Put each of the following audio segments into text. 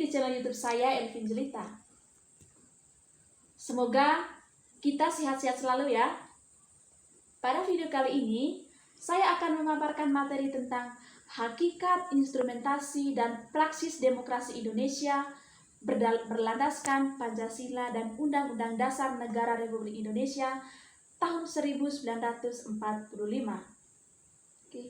di channel YouTube saya, Elvin Jelita. Semoga kita sehat-sehat selalu ya. Pada video kali ini, saya akan memaparkan materi tentang hakikat, instrumentasi, dan praksis demokrasi Indonesia berlandaskan Pancasila dan Undang-Undang Dasar Negara Republik Indonesia tahun 1945. Oke.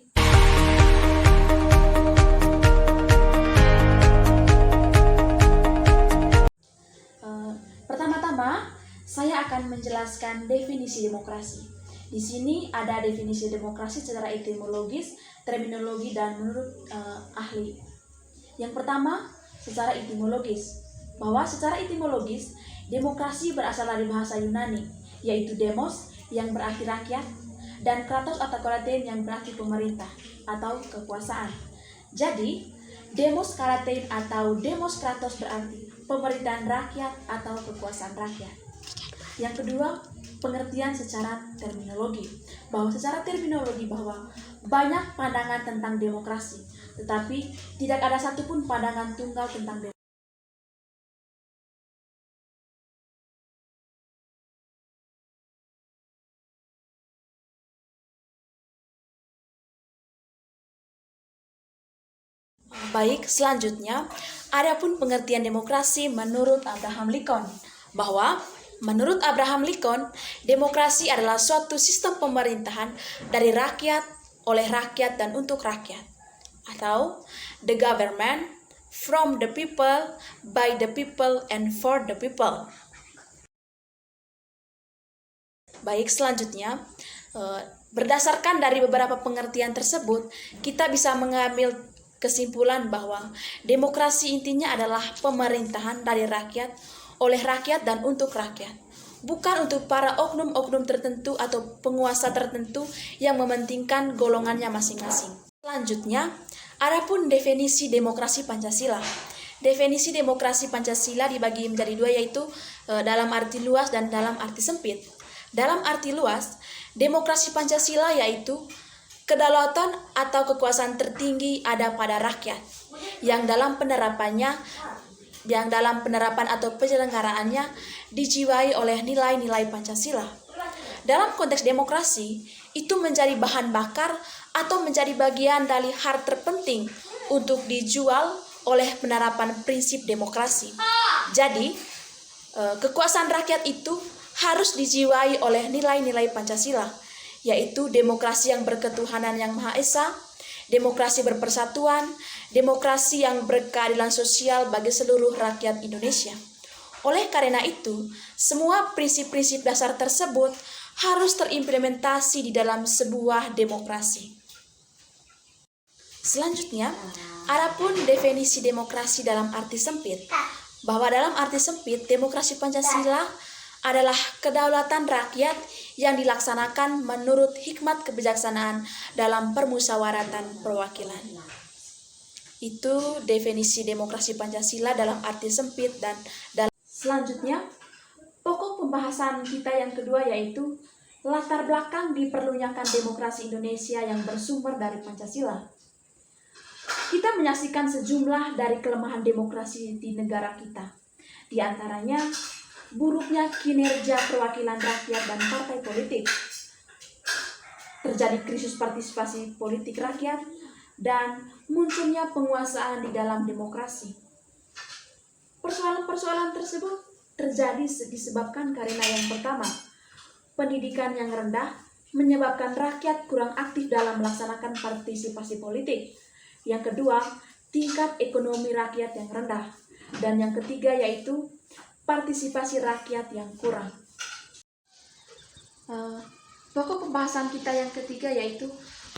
Pertama-tama, saya akan menjelaskan definisi demokrasi. Di sini ada definisi demokrasi secara etimologis, terminologi, dan menurut ahli. Yang pertama, secara etimologis. Bahwa secara etimologis, demokrasi berasal dari bahasa Yunani, yaitu demos yang berarti rakyat, dan kratos atau karatein yang berarti pemerintah atau kekuasaan. Jadi, demos karatein atau demos kratos berarti pemerintahan rakyat atau kekuasaan rakyat. Yang kedua, pengertian secara terminologi. Bahwa secara terminologi bahwa banyak pandangan tentang demokrasi, tetapi tidak ada satupun pandangan tunggal tentang demokrasi. Baik, selanjutnya, adapun pengertian demokrasi menurut Abraham Lincoln, bahwa menurut Abraham Lincoln, demokrasi adalah suatu sistem pemerintahan dari rakyat, oleh rakyat, dan untuk rakyat, atau the government from the people, by the people, and for the people. Baik, selanjutnya, berdasarkan dari beberapa pengertian tersebut, kita bisa mengambil kesimpulan bahwa demokrasi intinya adalah pemerintahan dari rakyat, oleh rakyat, dan untuk rakyat. Bukan untuk para oknum-oknum tertentu atau penguasa tertentu yang mementingkan golongannya masing-masing. Selanjutnya, adapun definisi demokrasi Pancasila. Definisi demokrasi Pancasila dibagi menjadi dua, yaitu dalam arti luas dan dalam arti sempit. Dalam arti luas, demokrasi Pancasila yaitu kedaulatan atau kekuasaan tertinggi ada pada rakyat, yang dalam penerapan atau penyelenggaraannya dijiwai oleh nilai-nilai Pancasila. Dalam konteks demokrasi, itu menjadi bahan bakar atau menjadi bagian dari hal terpenting untuk dijual oleh penerapan prinsip demokrasi. Jadi, kekuasaan rakyat itu harus dijiwai oleh nilai-nilai Pancasila, yaitu demokrasi yang berketuhanan yang Maha Esa, demokrasi berpersatuan, demokrasi yang berkeadilan sosial bagi seluruh rakyat Indonesia. Oleh karena itu, semua prinsip-prinsip dasar tersebut harus terimplementasi di dalam sebuah demokrasi. Selanjutnya, adapun definisi demokrasi dalam arti sempit, bahwa dalam arti sempit, demokrasi Pancasila adalah kedaulatan rakyat yang dilaksanakan menurut hikmat kebijaksanaan dalam permusyawaratan perwakilan. Itu definisi demokrasi Pancasila dalam arti sempit dan dalam. Selanjutnya, pokok pembahasan kita yang kedua yaitu latar belakang diperlunyakan demokrasi Indonesia yang bersumber dari Pancasila. Kita menyaksikan sejumlah dari kelemahan demokrasi di negara kita. Di antaranya, buruknya kinerja perwakilan rakyat dan partai politik, terjadi krisis partisipasi politik rakyat, dan munculnya penguasaan di dalam demokrasi. Persoalan-persoalan tersebut terjadi disebabkan karena yang pertama, pendidikan yang rendah menyebabkan rakyat kurang aktif dalam melaksanakan partisipasi politik. Yang kedua, tingkat ekonomi rakyat yang rendah. Dan yang ketiga yaitu partisipasi rakyat yang kurang. Pokok pembahasan kita yang ketiga yaitu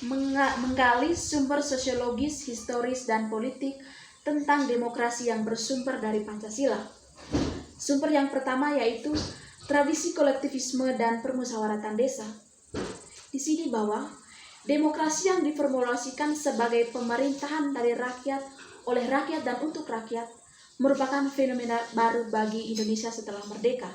menggali sumber sosiologis, historis, dan politik tentang demokrasi yang bersumber dari Pancasila. Sumber yang pertama yaitu tradisi kolektivisme dan permusyawaratan desa. Di sini bahwa demokrasi yang diformulasikan sebagai pemerintahan dari rakyat, oleh rakyat, dan untuk rakyat merupakan fenomena baru bagi Indonesia setelah merdeka.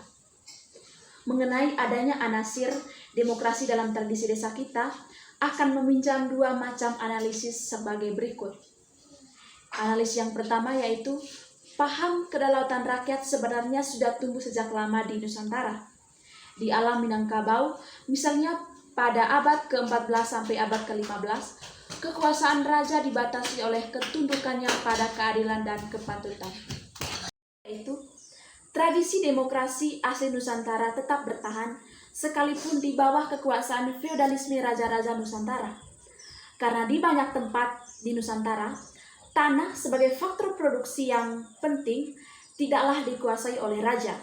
Mengenai adanya anasir demokrasi dalam tradisi desa kita, akan meminjam dua macam analisis sebagai berikut. Analisis yang pertama yaitu paham kedaulatan rakyat sebenarnya sudah tumbuh sejak lama di Nusantara. Di alam Minangkabau, misalnya pada abad ke-14 sampai abad ke-15, kekuasaan raja dibatasi oleh ketundukannya pada keadilan dan kepatutan. Yaitu, tradisi demokrasi asli Nusantara tetap bertahan sekalipun di bawah kekuasaan feodalisme raja-raja Nusantara. Karena di banyak tempat di Nusantara, tanah sebagai faktor produksi yang penting tidaklah dikuasai oleh raja,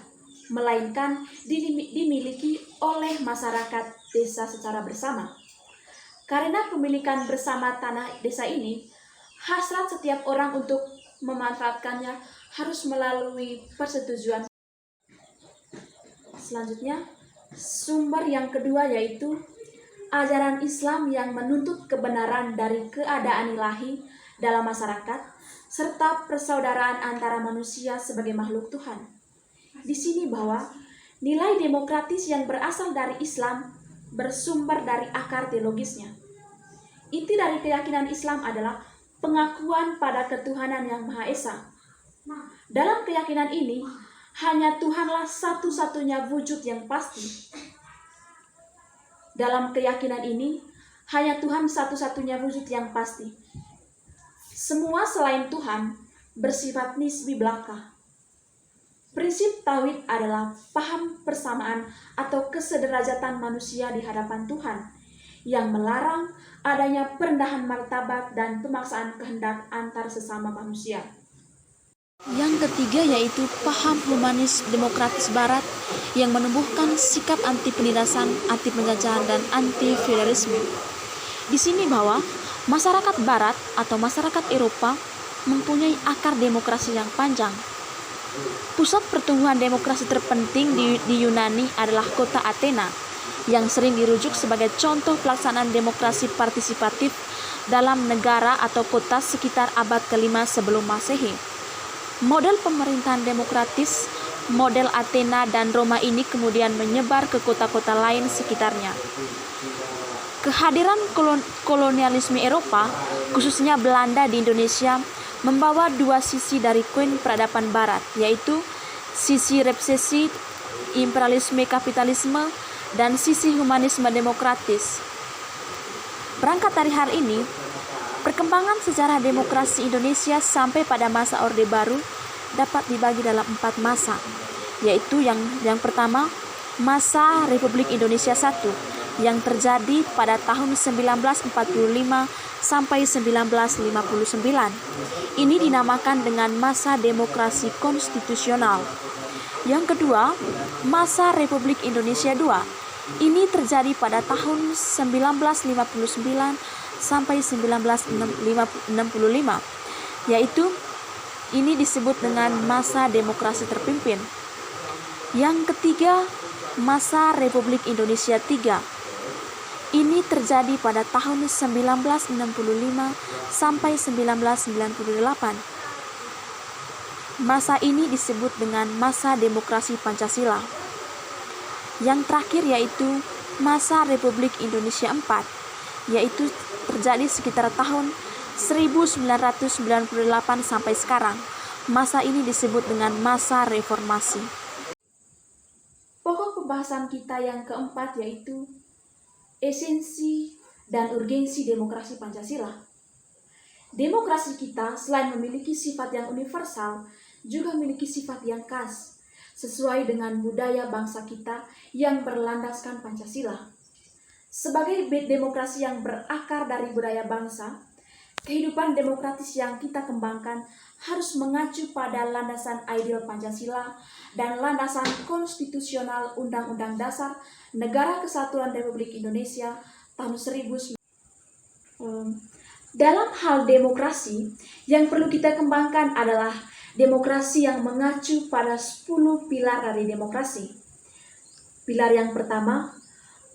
melainkan dimiliki oleh masyarakat desa secara bersama. Karena pemilikan bersama tanah desa ini, hasrat setiap orang untuk memanfaatkannya harus melalui persetujuan. Selanjutnya, sumber yang kedua yaitu ajaran Islam yang menuntut kebenaran dari keadaan ilahi dalam masyarakat, serta persaudaraan antara manusia sebagai makhluk Tuhan. Di sini bahwa nilai demokratis yang berasal dari Islam bersumber dari akar teologisnya. Inti dari keyakinan Islam adalah pengakuan pada ketuhanan yang Maha Esa. Dalam keyakinan ini, hanya Tuhanlah satu-satunya wujud yang pasti. Dalam keyakinan ini, hanya Tuhan satu-satunya wujud yang pasti. Semua selain Tuhan bersifat nisbi belaka. Prinsip tauhid adalah paham persamaan atau kesederajatan manusia di hadapan Tuhan, yang melarang adanya perendahan martabat dan pemaksaan kehendak antar sesama manusia. Yang ketiga yaitu paham humanis demokratis barat yang menumbuhkan sikap anti penindasan, anti penjajahan, dan anti feodalisme. Di sini bahwa masyarakat barat atau masyarakat Eropa mempunyai akar demokrasi yang panjang. Pusat pertumbuhan demokrasi terpenting di Yunani adalah kota Athena, yang sering dirujuk sebagai contoh pelaksanaan demokrasi partisipatif dalam negara atau kota sekitar abad ke-5 sebelum Masehi. Model pemerintahan demokratis, model Athena dan Roma ini kemudian menyebar ke kota-kota lain sekitarnya. Kehadiran kolonialisme Eropa, khususnya Belanda di Indonesia, membawa dua sisi dari koin peradaban barat, yaitu sisi represi imperialisme kapitalisme dan sisi humanisme demokratis. Berangkat dari hal ini, perkembangan sejarah demokrasi Indonesia sampai pada masa Orde Baru dapat dibagi dalam 4 masa, yaitu yang pertama, masa Republik Indonesia I, yang terjadi pada tahun 1945 sampai 1959. Ini dinamakan dengan masa demokrasi konstitusional. Yang kedua, masa Republik Indonesia II. Ini terjadi pada tahun 1959 sampai 1965, yaitu ini disebut dengan masa demokrasi terpimpin. Yang ketiga, masa Republik Indonesia III. Ini terjadi pada tahun 1965 sampai 1998. Masa ini disebut dengan masa demokrasi Pancasila. Yang terakhir yaitu masa Republik Indonesia IV, yaitu terjadi sekitar tahun 1998 sampai sekarang. Masa ini disebut dengan masa reformasi. Pokok pembahasan kita yang keempat yaitu esensi dan urgensi demokrasi Pancasila. Demokrasi kita selain memiliki sifat yang universal, juga memiliki sifat yang khas, sesuai dengan budaya bangsa kita yang berlandaskan Pancasila. Sebagai demokrasi yang berakar dari budaya bangsa, kehidupan demokratis yang kita kembangkan harus mengacu pada landasan ideal Pancasila dan landasan konstitusional Undang-Undang Dasar Negara Kesatuan Republik Indonesia tahun 1945. Dalam hal demokrasi, yang perlu kita kembangkan adalah demokrasi yang mengacu pada 10 pilar dari demokrasi. Pilar yang pertama,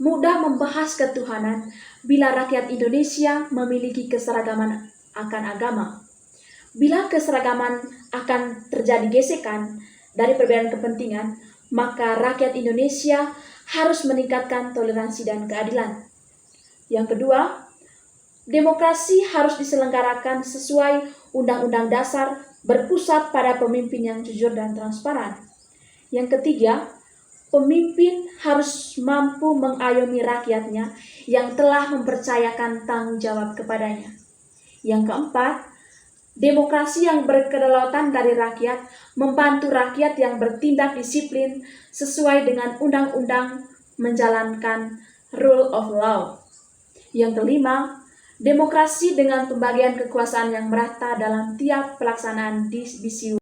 mudah membahas ketuhanan bila rakyat Indonesia memiliki keseragaman akan agama. Bila keseragaman akan terjadi gesekan dari perbedaan kepentingan, maka rakyat Indonesia harus meningkatkan toleransi dan keadilan. Yang kedua, demokrasi harus diselenggarakan sesuai Undang-Undang Dasar berpusat pada pemimpin yang jujur dan transparan. Yang ketiga, pemimpin harus mampu mengayomi rakyatnya yang telah mempercayakan tanggung jawab kepadanya. Yang keempat, demokrasi yang berkedaulatan dari rakyat membantu rakyat yang bertindak disiplin sesuai dengan undang-undang menjalankan rule of law. Yang kelima, demokrasi dengan pembagian kekuasaan yang merata dalam tiap pelaksanaan divisi.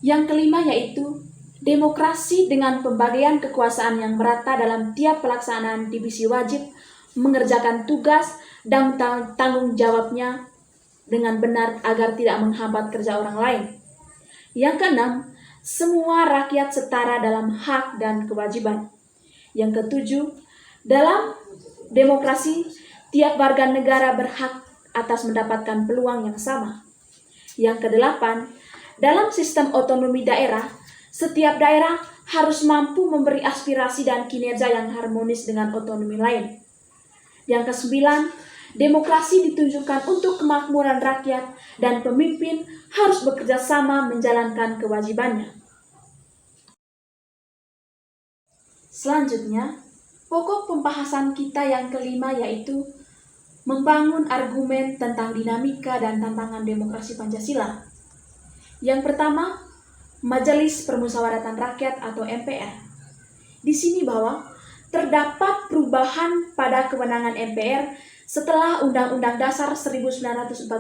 Yang kelima yaitu demokrasi dengan pembagian kekuasaan yang merata dalam tiap pelaksanaan divisi wajib mengerjakan tugas dan tanggung jawabnya dengan benar agar tidak menghambat kerja orang lain. Yang keenam, semua rakyat setara dalam hak dan kewajiban. Yang ketujuh, dalam demokrasi tiap warga negara berhak atas mendapatkan peluang yang sama. Yang kedelapan, dalam sistem otonomi daerah, setiap daerah harus mampu memberi aspirasi dan kinerja yang harmonis dengan otonomi lain. Yang kesembilan, demokrasi ditunjukkan untuk kemakmuran rakyat dan pemimpin harus bekerja sama menjalankan kewajibannya. Selanjutnya, pokok pembahasan kita yang kelima yaitu membangun argumen tentang dinamika dan tantangan demokrasi Pancasila. Yang pertama, Majelis Permusyawaratan Rakyat atau MPR. Di sini bahwa terdapat perubahan pada kewenangan MPR setelah Undang-Undang Dasar 1945,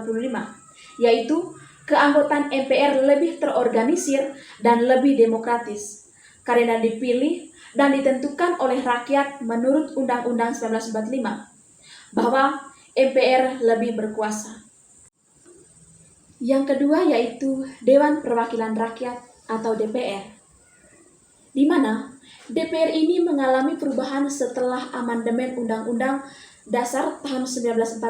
yaitu keanggotaan MPR lebih terorganisir dan lebih demokratis, karena dipilih dan ditentukan oleh rakyat menurut Undang-Undang 1945, bahwa MPR lebih berkuasa. Yang kedua yaitu Dewan Perwakilan Rakyat atau DPR, di mana DPR ini mengalami perubahan setelah amandemen Undang-Undang Dasar tahun 1945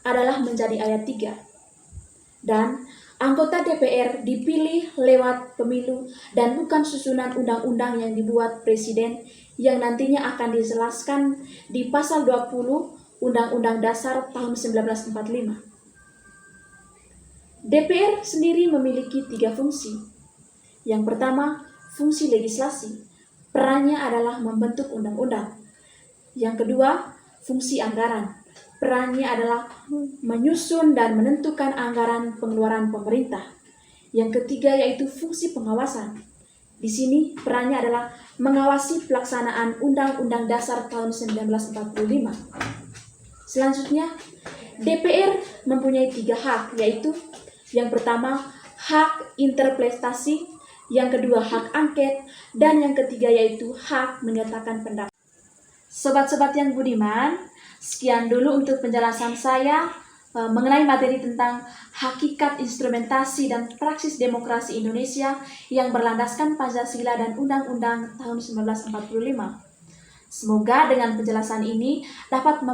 adalah menjadi ayat 3. Dan anggota DPR dipilih lewat pemilu dan bukan susunan undang-undang yang dibuat Presiden yang nantinya akan dijelaskan di pasal 20 Undang-Undang Dasar tahun 1945. DPR sendiri memiliki 3 fungsi. Yang pertama, fungsi legislasi. Perannya adalah membentuk undang-undang. Yang kedua, fungsi anggaran. Perannya adalah menyusun dan menentukan anggaran pengeluaran pemerintah. Yang ketiga yaitu fungsi pengawasan. Di sini perannya adalah mengawasi pelaksanaan Undang-Undang Dasar tahun 1945. Selanjutnya, DPR mempunyai 3 hak, yaitu yang pertama, hak interpelasi, yang kedua, hak angket, dan yang ketiga yaitu hak menyatakan pendapat. Sobat-sobat yang budiman, sekian dulu untuk penjelasan saya mengenai materi tentang hakikat instrumentasi dan praksis demokrasi Indonesia yang berlandaskan Pancasila dan Undang-Undang tahun 1945. Semoga dengan penjelasan ini dapat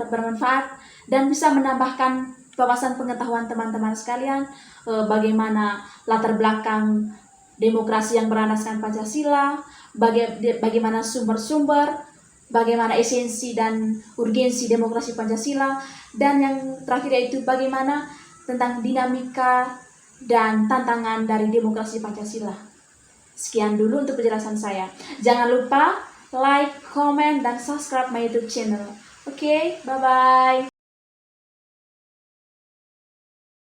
bermanfaat dan bisa menambahkan wawasan pengetahuan teman-teman sekalian bagaimana latar belakang demokrasi yang berlandaskan Pancasila, bagaimana sumber-sumber, bagaimana esensi dan urgensi demokrasi Pancasila, dan yang terakhir yaitu bagaimana tentang dinamika dan tantangan dari demokrasi Pancasila. Sekian dulu untuk penjelasan saya. Jangan lupa like, comment, dan subscribe my YouTube channel. Oke, bye-bye.